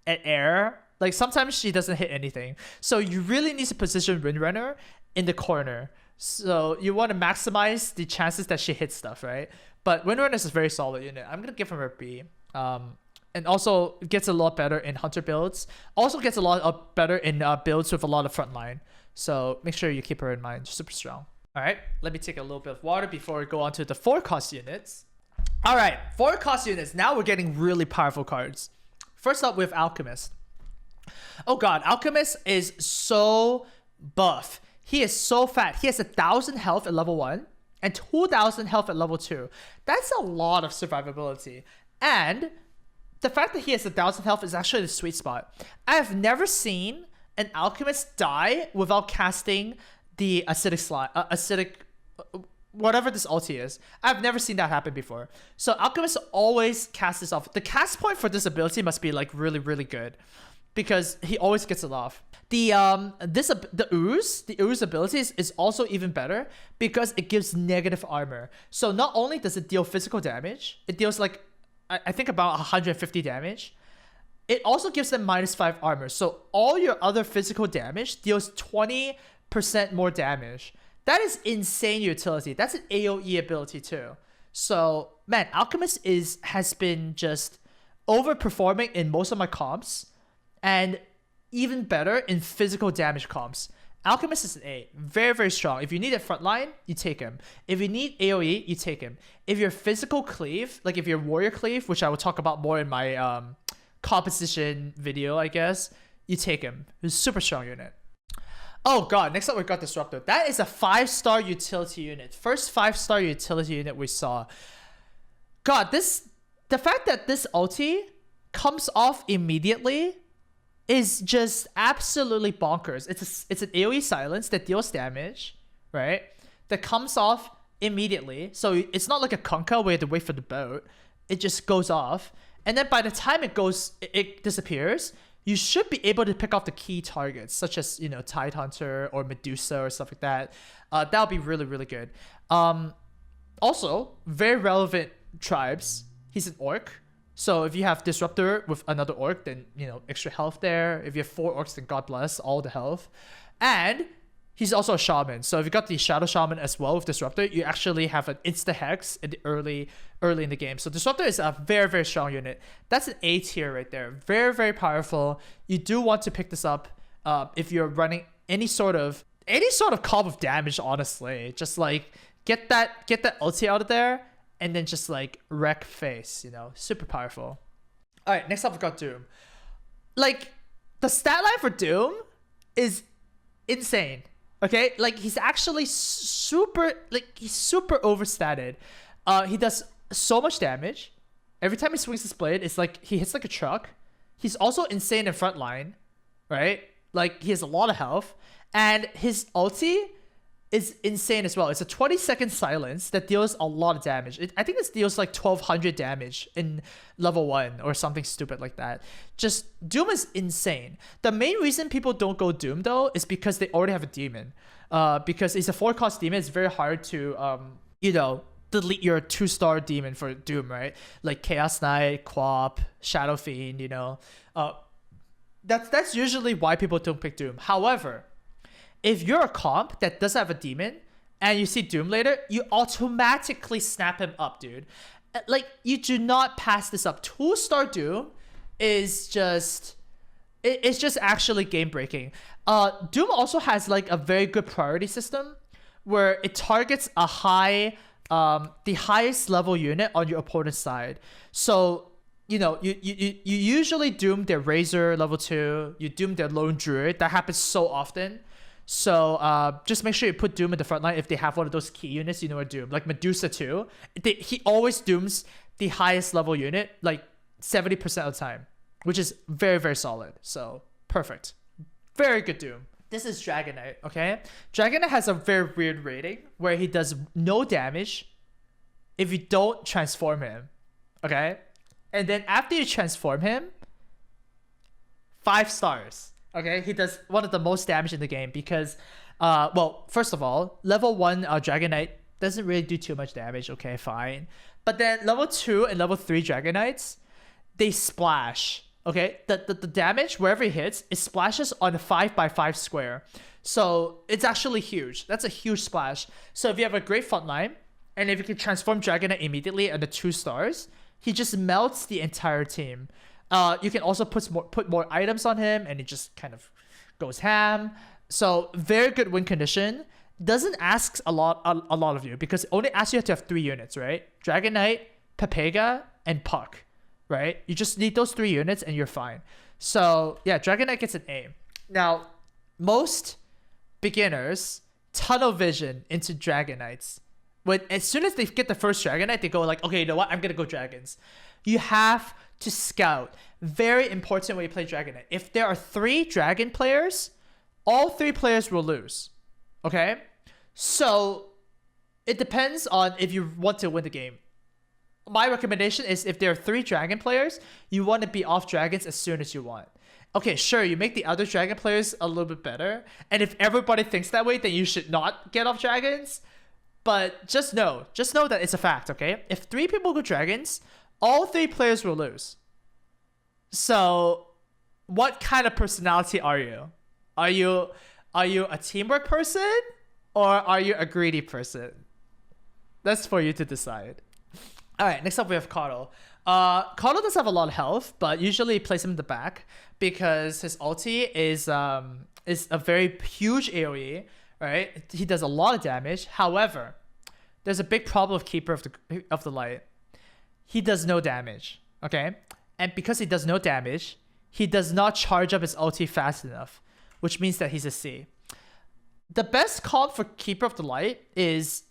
at air. Like, sometimes she doesn't hit anything. So you really need to position Windrunner in the corner. So you want to maximize the chances that she hits stuff, right? But Windrunner is a very solid unit. I'm going to give her a B. And also gets a lot better in hunter builds. Also gets a lot better in builds with a lot of frontline. So make sure you keep her in mind. Super strong. All right, let me take a little bit of water before we go on to the 4-cost units. All right, 4-cost units. Now we're getting really powerful cards. First up, we have Alchemist. Oh god, Alchemist is so buff. He is so fat. He has 1,000 health at level 1 and 2,000 health at level 2. That's a lot of survivability. And the fact that he has 1,000 health is actually the sweet spot. I have never seen an Alchemist die without casting the acidic slide, whatever this ulti is. I've never seen that happen before. So Alchemist always casts this off. The cast point for this ability must be like really, really good, because he always gets it off. The ooze ability is also even better because it gives negative armor. So not only does it deal physical damage, it deals like I think about 150 damage. It also gives them -5 armor. So all your other physical damage deals 20% more damage. That is insane utility. That's an AoE ability too. So man, Alchemist has been just overperforming in most of my comps, and even better in physical damage comps. Alchemist is an A. Very, very strong. If you need a frontline, you take him. If you need AoE, you take him. If you're physical cleave, like if you're warrior cleave, which I will talk about more in my composition video, I guess, you take him. He's a super strong unit. Oh god, next up we got Disruptor. That is a 5-star utility unit. First 5-star utility unit we saw. God, the fact that this ulti comes off immediately is just absolutely bonkers. It's an AoE silence that deals damage, right? That comes off immediately. So it's not like a Kunkka where you have to wait for the boat. It just goes off. And then by the time it disappears, you should be able to pick off the key targets, such as, Tidehunter or Medusa or stuff like that. That'll be really, really good. Also, very relevant tribes. He's an orc. So if you have Disruptor with another orc, then, extra health there. If you have 4 orcs, then God bless, all the health. And he's also a Shaman. So if you got the Shadow Shaman as well with Disruptor, you actually have an insta-hex in the early in the game. So Disruptor is a very, very strong unit. That's an A tier right there. Very, very powerful. You do want to pick this up if you're running any sort of comp of damage, honestly. Just like get that ulti out of there and then just like wreck face, you know. Super powerful. Alright, next up we got Doom. Like, the stat line for Doom is insane. Okay, like he's actually super overstated. He does so much damage. Every time he swings his blade, it's like he hits like a truck. He's also insane in front line, right? Like he has a lot of health, and his ulti is insane as well. It's a 20-second silence that deals a lot of damage. I think this deals like 1200 damage in level 1 or something stupid like that. Just Doom is insane. The main reason people don't go Doom though is because they already have a demon. Because it's a 4-cost demon, it's very hard to you know, delete your 2-star demon for Doom, right? Like Chaos Knight, Quap, Shadow Fiend, you know. That's usually why people don't pick Doom. However, if you're a comp that doesn't have a demon and you see Doom later, you automatically snap him up, dude. Like, you do not pass this up. 2-star Doom is just... It's just actually game-breaking. Doom also has, like, a very good priority system where it targets a high... the highest level unit on your opponent's side. So... You know, you usually Doom their Razor level 2. You Doom their Lone Druid. That happens so often. So just make sure you put Doom in the front line if they have one of those key units you know are Doom. Like Medusa too. He always Dooms the highest level unit like 70% of the time. Which is very, very solid. So perfect. Very good Doom. This is Juggernaut, okay? Juggernaut has a very weird rating where he does no damage if you don't transform him. Okay? And then after you transform him, 5 stars. Okay, he does one of the most damage in the game because, well, first of all, level 1 Juggernaut doesn't really do too much damage. Okay, fine. But then level 2 and level 3 Juggernauts, they splash. Okay, the damage wherever it hits, it splashes on a 5x5 square. So it's actually huge. That's a huge splash. So if you have a great front line, and if you can transform Juggernaut immediately under 2 stars, he just melts the entire team. You can also put more items on him, and it just kind of goes ham. So very good win condition. Doesn't ask a lot of you because it only asks you to have 3 units, right? Juggernaut, Pepega, and Puck, right? You just need those 3 units, and you're fine. So yeah, Juggernaut gets an A. Now, most beginners tunnel vision into Juggernauts. As soon as they get the first Juggernaut, they go like, okay, you know what? I'm going to go Dragons. You have to scout. Very important when you play Juggernaut. If there are 3 Dragon players, all 3 players will lose. Okay? So, it depends on if you want to win the game. My recommendation is if there are 3 Dragon players, you want to be off Dragons as soon as you want. Okay, sure, you make the other Dragon players a little bit better. And if everybody thinks that way, then you should not get off Dragons. But just know that it's a fact, okay? If 3 people go Dragons, all 3 players will lose. So, what kind of personality are you? Are you a teamwork person? Or are you a greedy person? That's for you to decide. Alright, next up we have Carl. Carl does have a lot of health, but usually he plays him in the back because his ulti is a very huge AoE. Right, he does a lot of damage. However, there's a big problem with Keeper of the Light. He does no damage. Okay, and because he does no damage, he does not charge up his ulti fast enough, which means that he's a C. The best comp for Keeper of the Light is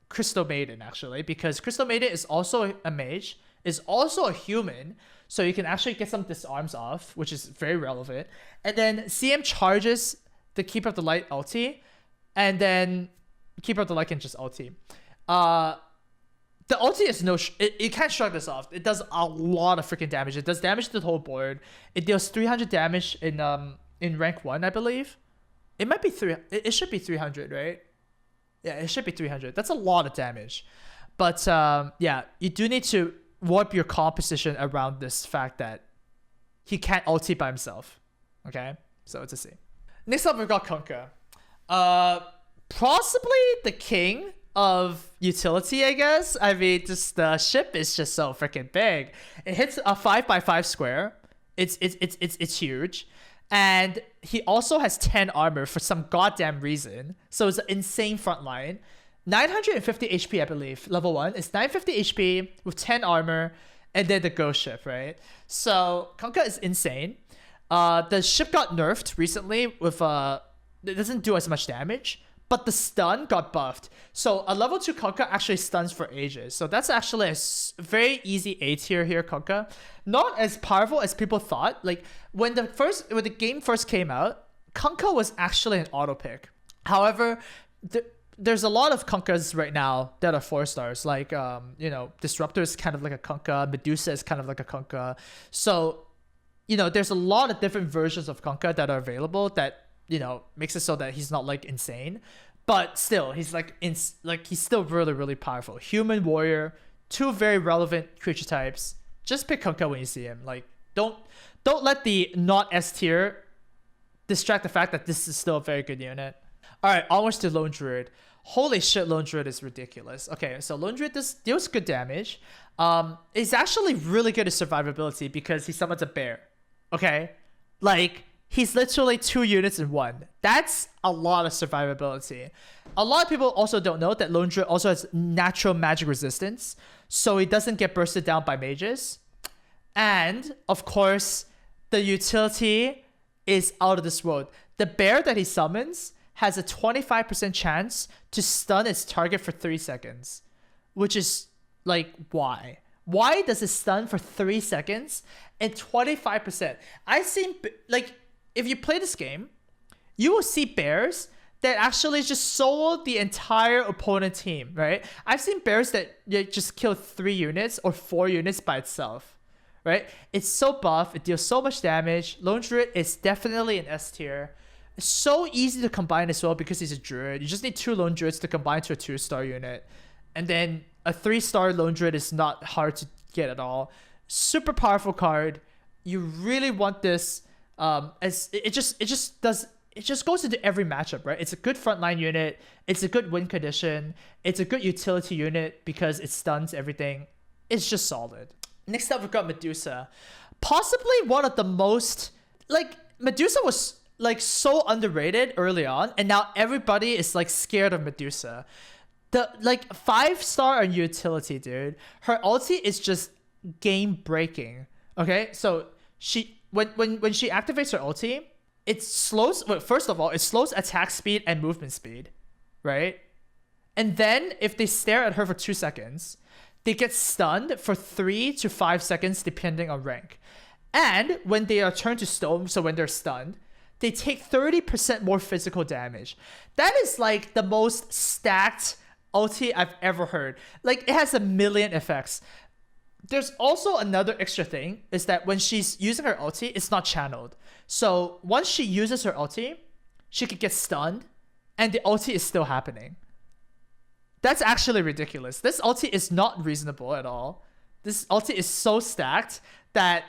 Crystal Maiden, actually, because Crystal Maiden is also a mage, is also a human, so you can actually get some disarms off, which is very relevant. And then CM charges the Keeper of the Light ulti. And then Keeper of the Light can just ulti. The ulti is you can't shrug this off. It does a lot of freaking damage. It does damage to the whole board. It deals 300 damage in rank 1, I believe. It might be 3. It should be 300, right? Yeah, it should be 300. That's a lot of damage. But yeah, you do need to warp your composition around this fact that he can't ulti by himself. Okay, so it's a C. Next up, we've got Kunkka. Possibly the king of utility, I guess. I mean, just the ship is just so freaking big. It hits a 5x5 square. It's huge. And he also has 10 armor for some goddamn reason. So it's an insane front line. 950 HP, I believe. Level 1 is 950 HP with 10 armor, and then the ghost ship, right? So Kunkka is insane. The ship got nerfed recently with it doesn't do as much damage, but the stun got buffed. So a level 2 Kunkka actually stuns for ages. So that's actually a very easy A tier here, Kunkka. Not as powerful as people thought. Like when the game first came out, Kunkka was actually an auto pick. However, there's a lot of Kunkkas right now that are 4-stars. Like Disruptor is kind of like a Kunkka, Medusa is kind of like a Kunkka. So there's a lot of different versions of Kunkka that are available that makes it so that he's not like insane, but still he's he's still really, really powerful. Human warrior, 2 very relevant creature types. Just pick Kunkka when you see him. Like don't let the not S tier distract the fact that this is still a very good unit. All right, onwards to Lone Druid. Holy shit, Lone Druid is ridiculous. Okay, so Lone Druid deals good damage. It's actually really good at survivability because he summons a bear. Okay, like he's literally 2 units in 1. That's a lot of survivability. A lot of people also don't know that Lone Druid also has natural magic resistance, so he doesn't get bursted down by mages. And of course, the utility is out of this world. The bear that he summons has a 25% chance to stun its target for 3 seconds, which is like, why? Why does it stun for 3 seconds and 25%? I've seen, like, if you play this game, you will see bears that actually just solo the entire opponent team, right? I've seen bears that just kill 3 units or 4 units by itself, right? It's so buff. It deals so much damage. Lone Druid is definitely an S tier. It's so easy to combine as well because he's a Druid. You just need 2 Lone Druids to combine to a 2-star unit. And then a 3-star Lone Druid is not hard to get at all. Super powerful card. You really want this. As it just goes into every matchup, right? It's a good frontline unit. It's a good win condition. It's a good utility unit because it stuns everything. It's just solid. Next up, we've got Medusa. Possibly one of the most, like, Medusa was like so underrated early on, and now everybody is like scared of Medusa. The 5-star on utility, dude. Her ulti is just game breaking. Okay, so when she activates her ulti, it slows. Well, first of all, it slows attack speed and movement speed, right? And then if they stare at her for 2 seconds, they get stunned for 3 to 5 seconds depending on rank. And when they are turned to stone, so when they're stunned, they take 30% more physical damage. That is like the most stacked ulti I've ever heard. Like, it has a million effects. There's also another extra thing, is that when she's using her ulti, it's not channeled. So once she uses her ulti, she could get stunned, and the ulti is still happening. That's actually ridiculous. This ulti is not reasonable at all. This ulti is so stacked that,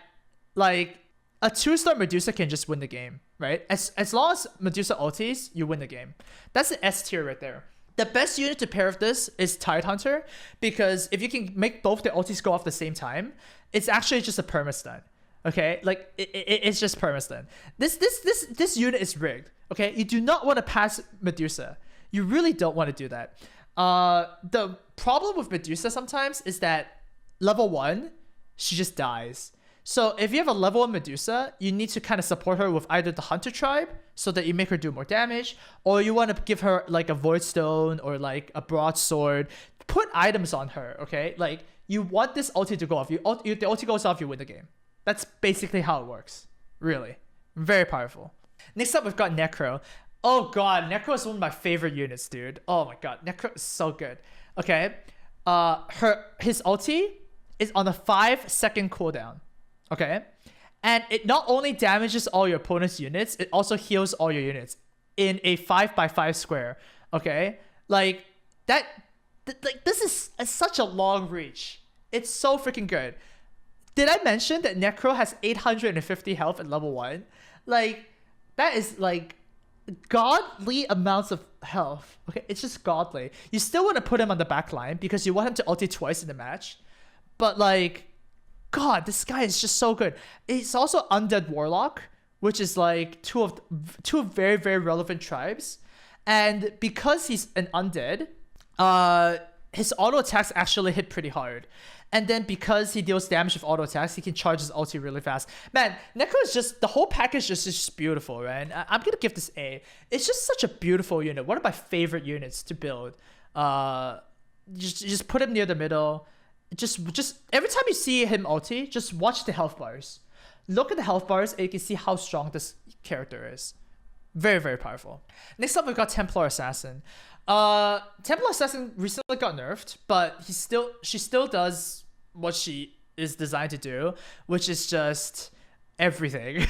like, a 2-star Medusa can just win the game, right? As long as Medusa ultis, you win the game. That's the S tier right there. The best unit to pair with this is Tidehunter, because if you can make both the ultis go off the same time, it's actually just a perma-stun. Okay, like it's just perma-stun. This unit is rigged. Okay, you do not want to pass Medusa. You really don't want to do that. The problem with Medusa sometimes is that level 1, she just dies. So if you have a level 1 Medusa, you need to kind of support her with either the Hunter Tribe so that you make her do more damage, or you want to give her like a Void Stone or like a Broadsword. Put items on her, okay? Like, you want this ulti to go off. The ulti goes off, you win the game. That's basically how it works. Really. Very powerful. Next up, we've got Necro. Oh god, Necro is one of my favorite units, dude. Oh my god, Necro is so good. Okay. His ulti is on a 5-second cooldown. Okay, and it not only damages all your opponent's units, it also heals all your units in a 5x5 square. Okay, like that. Like, this is such a long reach. It's so freaking good. Did I mention that Necro has 850 health at level 1? Like, that is like godly amounts of health. Okay, it's just godly. You still want to put him on the back line because you want him to ulti twice in the match. But like, God, this guy is just so good. He's also Undead Warlock, which is like two of very, very relevant tribes. And because he's an undead, his auto attacks actually hit pretty hard. And then because he deals damage with auto attacks, he can charge his ulti really fast. Man, Necro is just, the whole package is just beautiful, right? I'm going to give this A. It's just such a beautiful unit. One of my favorite units to build. Just put him near the middle. Just every time you see him ulti, just watch the health bars. Look at the health bars and you can see how strong this character is. Very, very powerful. Next up, we've got Templar Assassin. Templar Assassin recently got nerfed, but she still does what she is designed to do, which is just everything.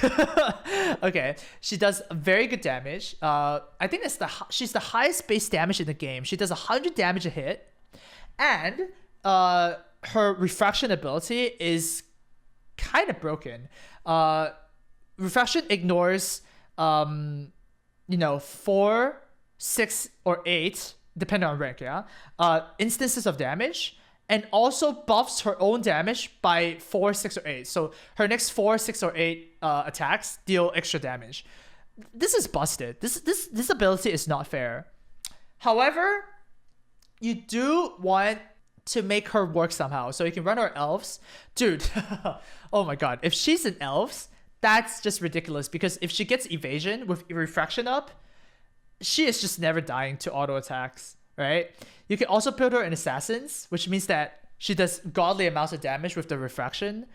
Okay, she does very good damage. I think she's the highest base damage in the game. She does 100 damage a hit, and her refraction ability is kind of broken. Refraction ignores 4, 6, or 8, depending on rank, instances of damage, and also buffs her own damage by 4, 6, or 8. So her next 4, 6, or 8 attacks deal extra damage. This is busted. This ability is not fair. However, you do want to make her work somehow. So you can run her elves. Dude, oh my god. If she's an elves, that's just ridiculous. Because if she gets evasion with refraction up, she is just never dying to auto attacks, right? You can also build her in assassins, which means that she does godly amounts of damage with the refraction.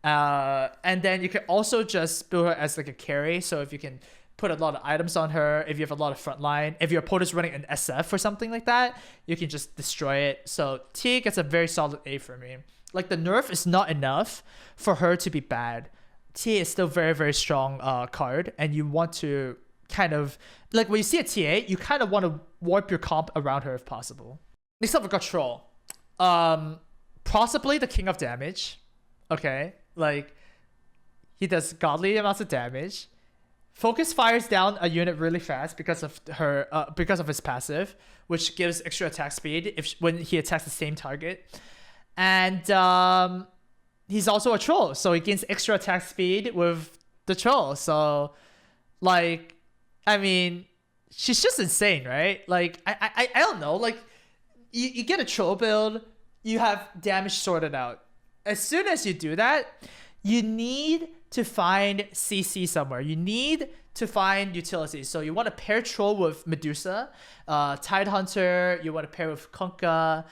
And then you can also just build her as like a carry. So if you can put a lot of items on her, if you have a lot of frontline, if your opponent's running an SF or something like that, you can just destroy it. So T gets a very solid A for me. Like, the nerf is not enough for her to be bad. T is still very, very strong card, and you want to kind of, like, when you see a TA, you kind of want to warp your comp around her if possible. Next up, we got Troll. Possibly the king of damage. Okay, like, he does godly amounts of damage. Focus fires down a unit really fast because of his passive, which gives extra attack speed when he attacks the same target. And he's also a troll, so he gains extra attack speed with the troll. So, like, I mean, she's just insane, right? Like, I don't know. Like, you get a troll build, you have damage sorted out. As soon as you do that, you need to find CC somewhere. You need to find utility. So you want to pair troll with Medusa, Tidehunter. You want to pair with Kunkka.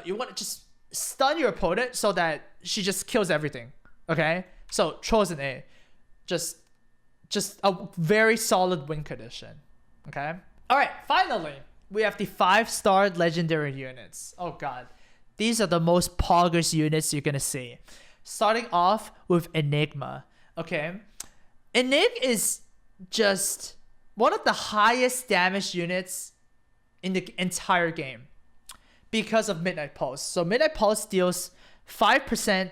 You want to just stun your opponent so that she just kills everything. Okay, so troll's an A. Just a very solid win condition. Okay. All right. Finally, we have the 5-star legendary units. Oh god, these are the most poggers units you're gonna see. Starting off with Enigma. Okay, Enig is just one of the highest damage units in the entire game because of Midnight Pulse. So Midnight Pulse deals 5%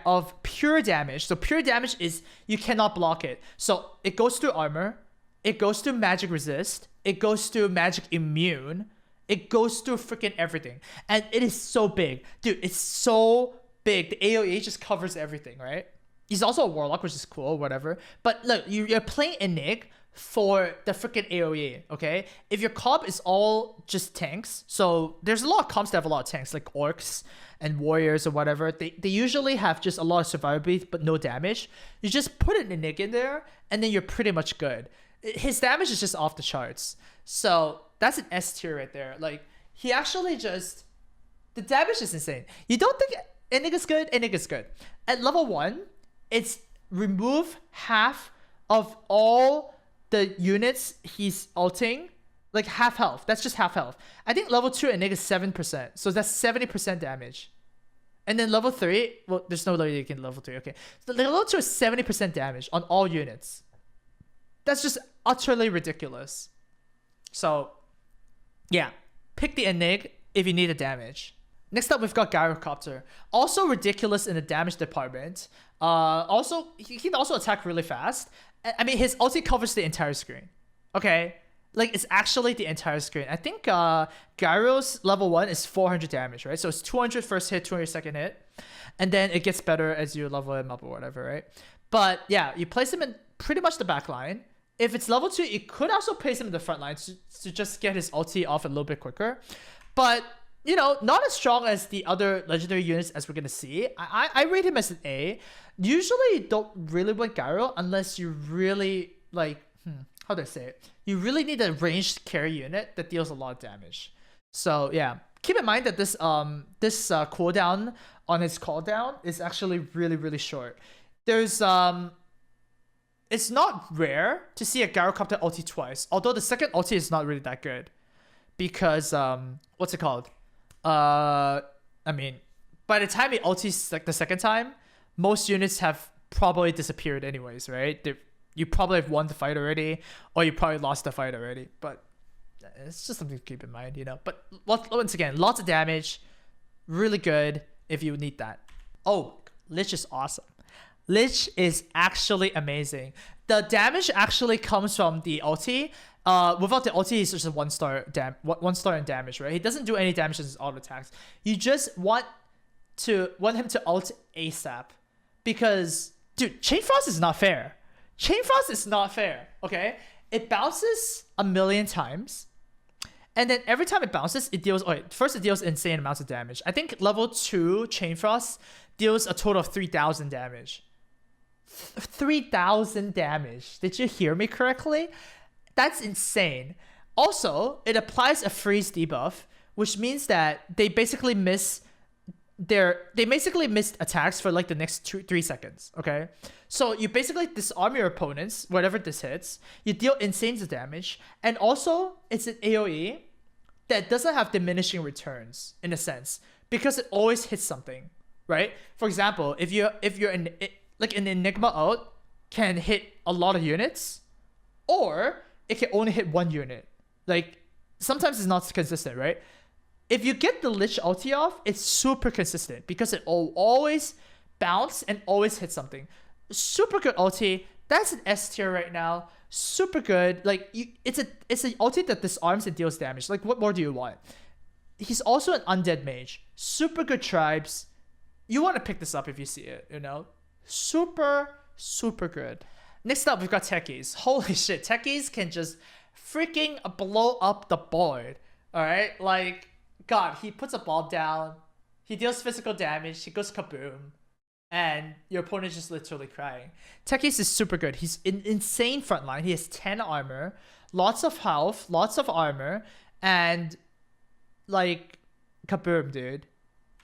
of pure damage. So pure damage is you cannot block it. So it goes through armor, it goes through magic resist, it goes through magic immune, it goes through freaking everything. And it is so big. Dude, it's so big. The AoE just covers everything, right? He's also a warlock, which is cool, whatever. But look, you're playing Enig for the freaking AoE, okay? If your comp is all just tanks, so there's a lot of comps that have a lot of tanks, like orcs and warriors or whatever. They usually have just a lot of survivability, but no damage. You just put an Enig in there, and then you're pretty much good. His damage is just off the charts. So that's an S tier right there. Like, he actually just... The damage is insane. You don't think Enig is good? Enig is good. At level 1... it's remove half of all the units he's ulting, like half health. That's just half health. I think level 2 Enig is 7%, so that's 70% damage. And then level 3, well, there's no way you can level 3, okay. So level 2 is 70% damage on all units. That's just utterly ridiculous. So, yeah, pick the Enig if you need the damage. Next up, we've got Gyrocopter. Also ridiculous in the damage department. Also, he can also attack really fast. I mean, his ulti covers the entire screen. Okay, like it's actually the entire screen. I think Gyro's level 1 is 400 damage, right? So it's 200 first hit, 200 second hit, and then it gets better as you level him up or whatever, right? But yeah, you place him in pretty much the back line. If it's level 2, you could also place him in the front line to just get his ulti off a little bit quicker. But, you know, not as strong as the other legendary units as we're going to see. I rate him as an A. Usually you don't really want Gyro unless you really, like, how do I say it? You really need a ranged carry unit that deals a lot of damage. So, yeah. Keep in mind that this cooldown on his cooldown is actually really, really short. There's, it's not rare to see a Gyrocopter ulti twice, although the second ulti is not really that good. Because, what's it called? I mean, by the time he ultis like the second time, most units have probably disappeared anyways, right? You probably have won the fight already, or you probably lost the fight already. But it's just something to keep in mind, you know. But once again, lots of damage, really good if you need that. Oh, Lich is awesome. Lich is actually amazing. The damage actually comes from the ulti. Without the ulti, he's just a one star in damage, right? He doesn't do any damage in his auto attacks. You just want him to ult ASAP, because dude, Chain Frost is not fair. Chain Frost is not fair. Okay, it bounces a million times, and then every time it bounces, it deals. First it deals insane amounts of damage. I think level 2 Chain Frost deals a total of 3,000 damage. 3,000 damage. Did you hear me correctly? That's insane. Also, it applies a freeze debuff, which means that they basically miss attacks for like the next 2-3 seconds. Okay, so you basically disarm your opponents whenever this hits. You deal insane damage, and also it's an AOE that doesn't have diminishing returns in a sense, because it always hits something, right? For example, if you're in like an Enigma ult can hit a lot of units, or it can only hit one unit. Like sometimes it's not consistent, right? If you get the Lich ulti off, it's super consistent because it will always bounce and always hit something. Super good ulti. That's an S tier right now. Super good. Like it's an ulti that disarms and deals damage. Like what more do you want? He's also an undead mage. Super good tribes. You want to pick this up if you see it, you know? Super, super good. Next up, we've got techies. Holy shit, techies can just freaking blow up the board. Alright? Like, God, he puts a ball down, he deals physical damage, he goes kaboom, and your opponent is just literally crying. Techies is super good. He's in insane frontline. He has 10 armor, lots of health, lots of armor, and like, kaboom, dude.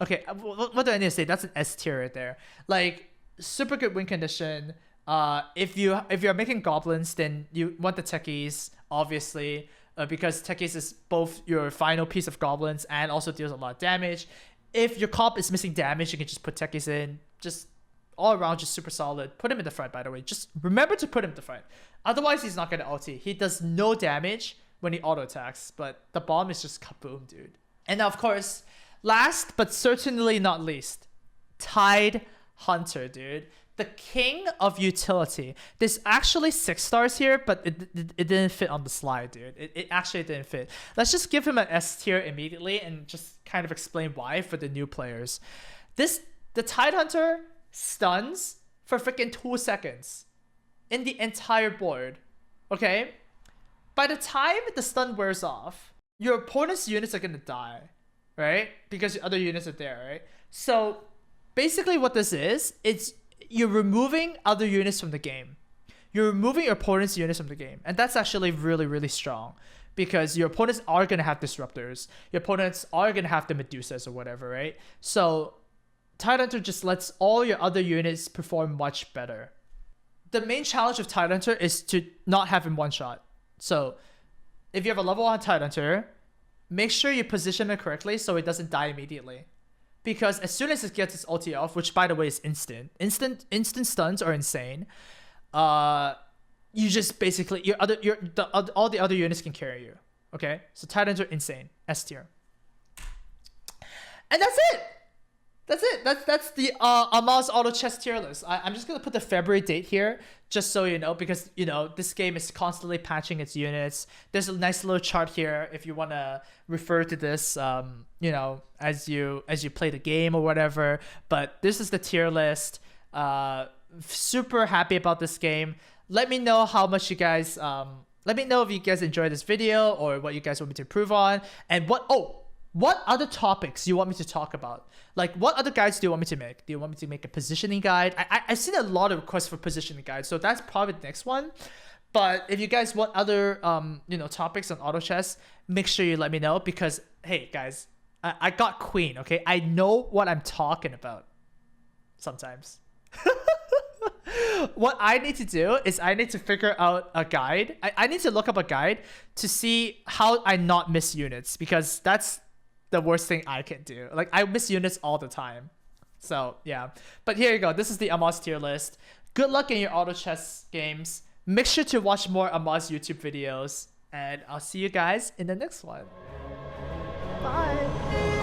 Okay, what do I need to say? That's an S tier right there. Like, super good win condition. If you're making goblins, then you want the techies, obviously, because techies is both your final piece of goblins and also deals a lot of damage. If your comp is missing damage, you can just put techies in. Just all around, just super solid. Put him in the front, by the way. Just remember to put him in the front. Otherwise, he's not gonna ulti. He does no damage when he auto attacks, but the bomb is just kaboom, dude. And now, of course, last but certainly not least, Tide Hunter, dude. The king of utility. There's actually 6 stars here, but it didn't fit on the slide, dude. It actually didn't fit. Let's just give him an S tier immediately and just kind of explain why for the new players. The Tide Hunter stuns for freaking 2 seconds in the entire board. Okay? By the time the stun wears off, your opponent's units are gonna die, right? Because your other units are there, right? So basically what this is, it's you're removing other units from the game. You're removing your opponent's units from the game. And that's actually really, really strong, because your opponents are going to have disruptors. Your opponents are going to have the Medusas or whatever, right? So Tide Hunter just lets all your other units perform much better. The main challenge of Tide Hunter is to not have him one-shot. So if you have a level 1 Tide Hunter, make sure you position it correctly so it doesn't die immediately. Because as soon as it gets its ulti off, which by the way is instant stuns are insane. You just basically all the other units can carry you. Okay, so Tide Hunter insane, S tier. And that's it. That's the Amaz auto chess tier list. I'm just gonna put the February date here just so you know, because you know this game is constantly patching its units. There's a nice little chart here if you want to refer to this, you know, as you play the game or whatever. But this is the tier list. Super happy about this game. Let me know how much you guys let me know if you guys enjoyed this video or what you guys want me to improve on, and what other topics you want me to talk about. Like, what other guides do you want me to make? Do you want me to make a positioning guide? I've seen a lot of requests for positioning guides, so that's probably the next one. But if you guys want other you know, topics on auto chess, make sure you let me know, because hey guys, I got Queen, okay? I know what I'm talking about sometimes. What I need to do is I need to figure out a guide. I need to look up a guide to see how I not miss units, because that's the worst thing I can do. Like, I miss units all the time. So yeah, but here you go. This is the Amaz tier list. Good luck in your auto chess games. Make sure to watch more Amaz YouTube videos, and I'll see you guys in the next one. Bye.